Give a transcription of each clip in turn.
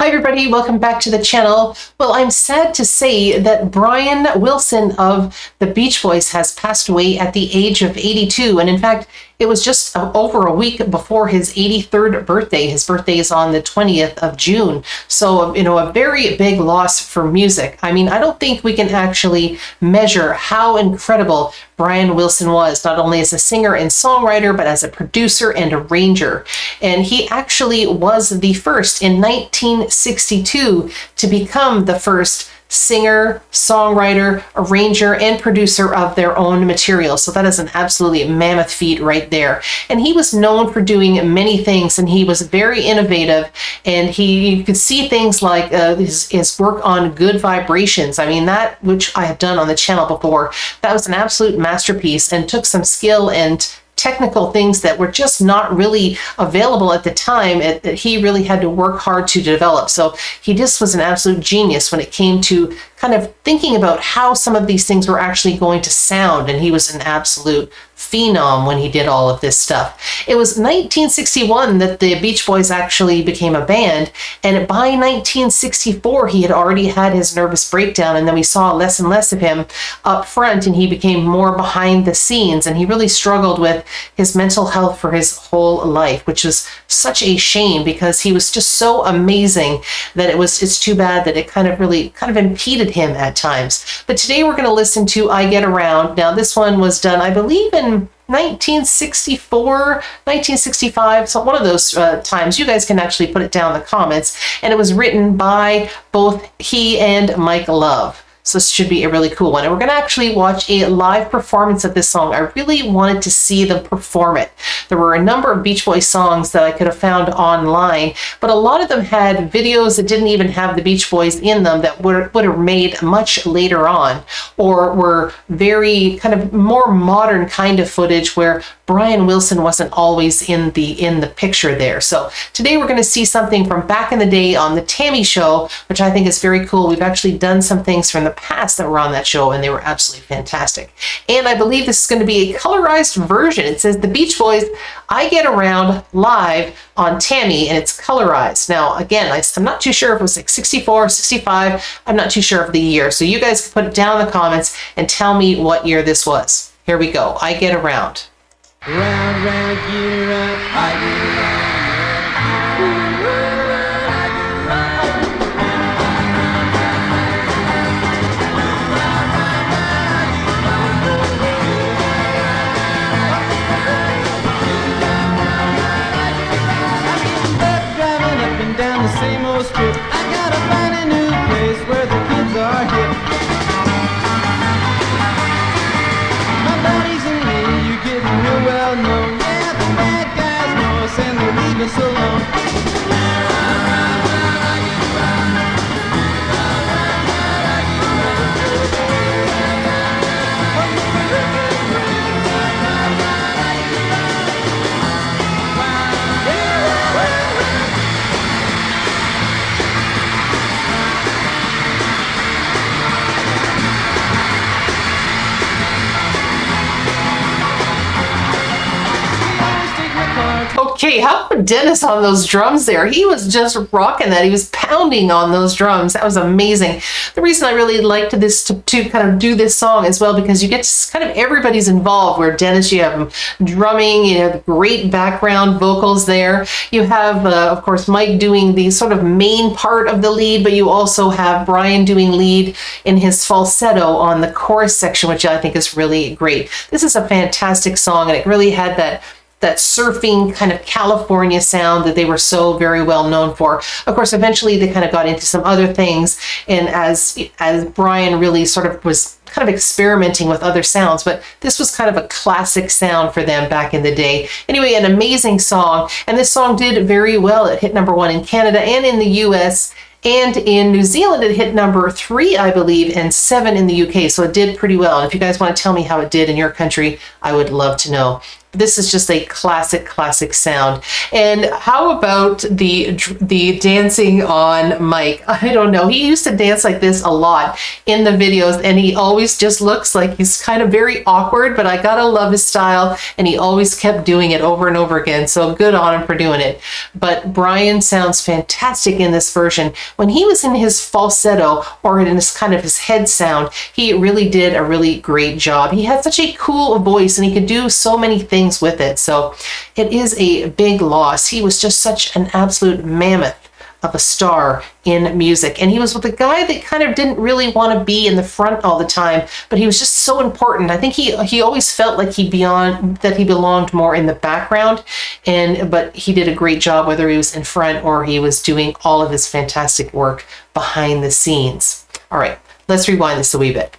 Hi everybody, welcome back to the channel. Well, I'm sad to say that Brian Wilson of the Beach Boys has passed away at the age of 82. And in fact, it was just over a week before his 83rd birthday. His birthday is on the 20th of June. So, a very big loss for music. I mean, I don't think we can actually measure how incredible Brian Wilson was, not only as a singer and songwriter, but as a producer and arranger. And he actually was the first in 1962 to become the first singer, songwriter, arranger, and producer of their own material. So that is an absolutely mammoth feat right there. And he was known for doing many things, and he was very innovative. And you could see things like his work on Good Vibrations. I mean, that, which I have done on the channel before, that was an absolute masterpiece and took some skill and technical things that were just not really available at the time that he really had to work hard to develop. So he just was an absolute genius when it came to kind of thinking about how some of these things were actually going to sound. And he was an absolute phenom when he did all of this stuff. It was 1961 that the Beach Boys actually became a band. And by 1964, he had already had his nervous breakdown. And then we saw less and less of him up front, and he became more behind the scenes. And he really struggled with his mental health for his whole life, which was such a shame because he was just so amazing that it's too bad that it kind of impeded him at times. But today we're going to listen to I Get Around. Now this one was done, I believe, in 1964, 1965, so one of those times. You guys can actually put it down in the comments. And it was written by both he and Mike Love. So this should be a really cool one. And we're going to actually watch a live performance of this song. I really wanted to see them perform it. There were a number of Beach Boys songs that I could have found online, but a lot of them had videos that didn't even have the Beach Boys in them that would have made much later on, or were very kind of more modern kind of footage where Brian Wilson wasn't always in the picture there. So today we're going to see something from back in the day on the Tammy Show, which I think is very cool. We've actually done some things from the past that were on that show, and they were absolutely fantastic. And I believe this is going to be a colorized version. It says the Beach Boys, I Get Around, live on Tammy, and it's colorized. Now, again, I'm not too sure if it was like 64, 65. I'm not too sure of the year. So you guys can put it down in the comments and tell me what year this was. Here we go. I Get Around. Round, round, get around, I get around. Driving up and down the same old strip. I gotta find a new place where the kids are hip. My buddies and me, you getting real well known. Yeah, the bad guys know us and they're leaving so long. Okay, how about Dennis on those drums there? He was just rocking that. He was pounding on those drums. That was amazing. The reason I really liked this to kind of do this song as well, because you get to kind of everybody's involved. Where Dennis, you have him drumming, you have great background vocals there. You have, of course, Mike doing the sort of main part of the lead, but you also have Brian doing lead in his falsetto on the chorus section, which I think is really great. This is a fantastic song, and it really had that surfing kind of California sound that they were so very well known for. Of course, eventually they kind of got into some other things, and as Brian really sort of was kind of experimenting with other sounds, but this was kind of a classic sound for them back in the day. Anyway, an amazing song, and this song did very well. It hit #1 in Canada and in the US, and in New Zealand it hit #3, I believe, and 7 in the UK, so it did pretty well. And if you guys want to tell me how it did in your country, I would love to know. This is just a classic sound. And how about the dancing on Mike? I don't know. He used to dance like this a lot in the videos, and he always just looks like he's kind of very awkward, but I gotta love his style, and he always kept doing it over and over again. So good on him for doing it. But Brian sounds fantastic in this version. When he was in his falsetto or in this kind of his head sound, he really did a really great job. He had such a cool voice, and he could do so many things with it. So it is a big loss. He was just such an absolute mammoth of a star in music, and he was with a guy that kind of didn't really want to be in the front all the time, but he was just so important. I think he always felt like he belonged more in the background, but he did a great job whether he was in front or he was doing all of his fantastic work behind the scenes. All right, let's rewind this a wee bit.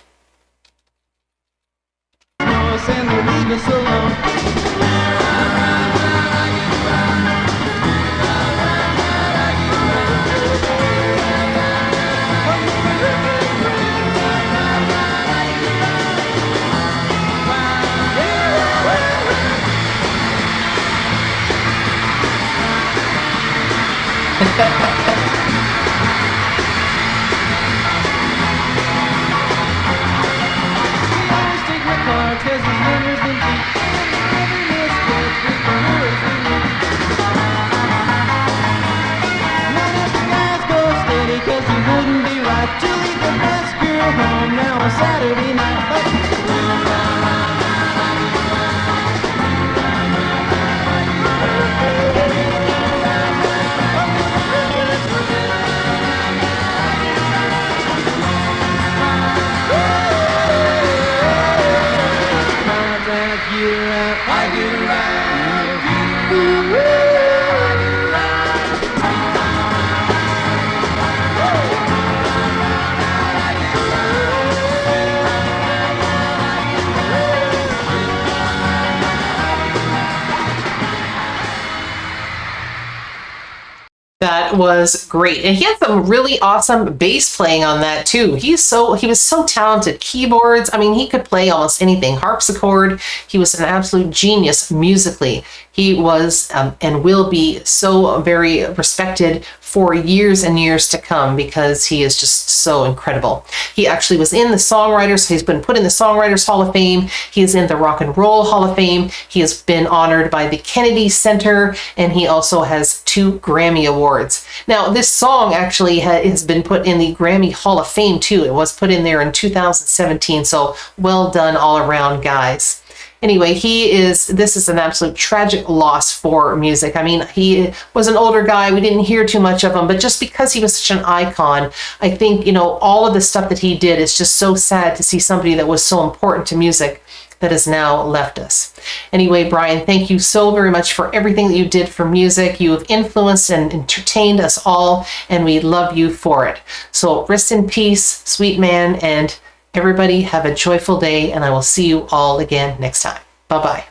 Saturday night. That was great. And he had some really awesome bass playing on that too. He was so talented. Keyboards, I mean, he could play almost anything. Harpsichord, he was an absolute genius musically. He was and will be so very respected for years and years to come because he is just so incredible. He actually was in the Songwriters. He's been put in the Songwriters Hall of Fame. He is in the Rock and Roll Hall of Fame. He has been honored by the Kennedy Center, and he also has 2 Grammy Awards. Now, this song actually has been put in the Grammy Hall of Fame too. It was put in there in 2017, so well done all around, guys. Anyway, this is an absolute tragic loss for music. I mean, he was an older guy. We didn't hear too much of him, but just because he was such an icon, I think, all of the stuff that he did is just so sad to see somebody that was so important to music that has now left us. Anyway, Brian, thank you so very much for everything that you did for music. You have influenced and entertained us all, and we love you for it. So rest in peace, sweet man, and everybody have a joyful day, and I will see you all again next time. Bye-bye.